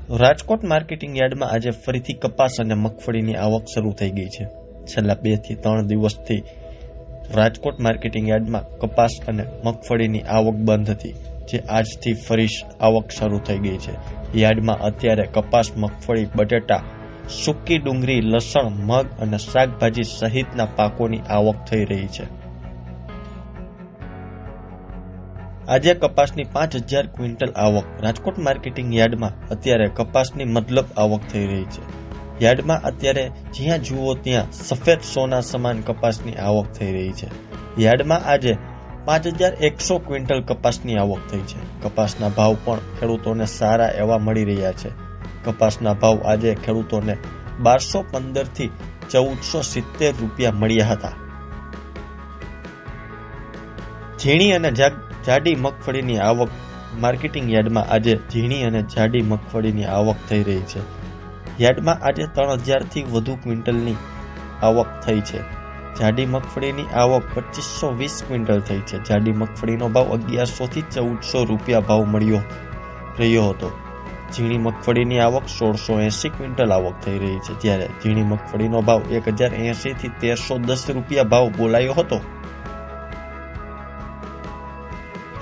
Rajkot marketing યાર્ડમાં આજે ફરીથી કપાસ અને મગફળીની આવક શરૂ થઈ ગઈ છે। છેલ્લા 2 થી 3 દિવસથી રાજકોટ માર્કેટિંગ યાર્ડમાં કપાસ અને મગફળીની આવક બંધ હતી, જે આજથી ફરી આવક શરૂ થઈ ગઈ છે। યાર્ડમાં અત્યારે કપાસ, મગફળી, બટેટા, સૂકી ડુંગળી, લસણ, મગ અને શાકભાજી સહિતના પાકોની આવક થઈ રહી છે। આજે કપાસની 5000 ક્વિન્ટલ આવક રાજકોટ માર્કેટિંગ યાર્ડમાં અત્યારે કપાસની મતલબ આવક થઈ રહી છે। યાર્ડમાં અત્યારે જ્યાં જુઓ ત્યાં સફેદ સોના સમાન કપાસની આવક થઈ રહી છે। યાર્ડમાં આજે 5100 ક્વિન્ટલ કપાસની આવક થઈ છે। કપાસના ભાવ પણ ખેડૂતોને સારા એવા મળી રહ્યા છે। કપાસના ભાવ આજે ખેડૂતોને 1215 થી 1470 રૂપિયા મળ્યા હતા। ઝીણી અને જાડી મગફળીની આવક માર્કેટિંગ યાર્ડમાં આજે ઝીણી અને જાડી મગફળીની આવક થઈ રહી છે। યાર્ડમાં આજે 3000 થી વધુ ક્વિન્ટલની આવક થઈ છે। જાડી મગફળીની આવક 2520 ક્વિન્ટલ થઈ છે। જાડી મગફળીનો ભાવ 1100 થી 1400 રૂપિયા ભાવ મળ્યો રહ્યો હતો। ઝીણી મગફળીની આવક 1680 ક્વિન્ટલ આવક થઈ રહી છે, જ્યારે ઝીણી મગફળીનો ભાવ 1080 થી 1310 રૂપિયા ભાવ બોલાયો હતો।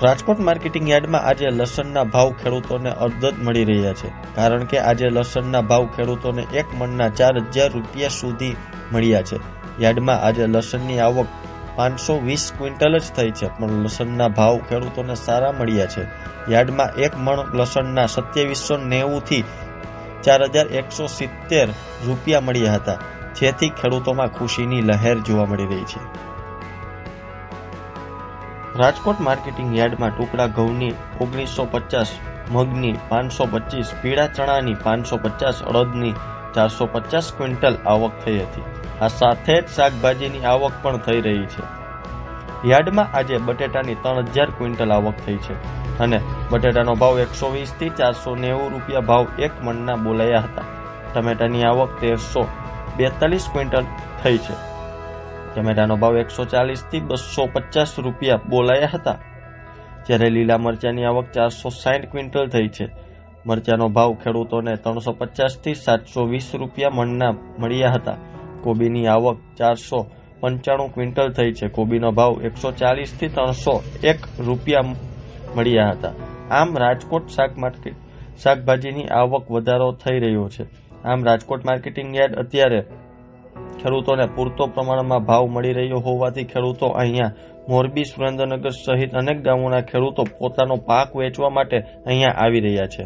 રાજકોટ માર્કેટિંગ યાર્ડમાં આજે લસણના ભાવ ખેડૂતોને અડધડ મળી રહ્યા છે, કારણ કે આજે લસણના ભાવ ખેડૂતોને 1 મણના 4000 રૂપિયા સુધી મળ્યા છે। યાર્ડમાં આજે લસણની આવક 520 ક્વિન્ટલ જ થઈ છે, પણ લસણના ભાવ ખેડૂતોને સારા મળ્યા છે। યાર્ડમાં 1 મણ લસણના 2790 થી 4170 રૂપિયા મળ્યા હતા, જેથી ખેડૂતોમાં ખુશીની લહેર જોવા મળી રહી છે। રાજકોટ માર્કેટિંગ યાર્ડમાં ટુકડા ઘઉંની 1950, મગની 525, પીળા ચણાની 550, અડદની 450 ક્વિન્ટલ આવક થઈ હતી। આ સાથે જ શાકભાજીની આવક પણ થઈ રહી છે। યાર્ડમાં આજે બટેટાની 3000 ક્વિન્ટલ આવક થઈ છે અને બટેટાનો ભાવ 120 થી 490 રૂપિયા ભાવ 1 મણના બોલાયા હતા। ટમેટાની આવક 1342 ક્વિન્ટલ થઈ છે। ટમેટાનો ભાવ 140 થી 250 રૂપિયા બોલાયા હતા, જ્યારે લીલા મરચાની આવક 460 ક્વિન્ટલ થઈ છે। મરચાનો ભાવ ખેડૂતોને 350 થી 720 રૂપિયા મણના મળ્યા હતા। કોબીની આવક 495 ક્વિન્ટલ થઈ છે। કોબીનો ભાવ 140 થી 301 રૂપિયા મળ્યા હતા। આમ રાજકોટ શાકભાજીની આવક વધારો થઈ રહ્યો છે। આમ રાજકોટ માર્કેટિંગ યાર્ડ અત્યારે ખેડૂતોને પૂરતો પ્રમાણમાં ભાવ મળી રહ્યો હોવાથી ખેડૂતો અહીંયા મોરબી, સુરેન્દ્રનગર સહિત અનેક ગામોના ખેડૂતો પોતાનો પાક વેચવા માટે અહીંયા આવી રહ્યા છે।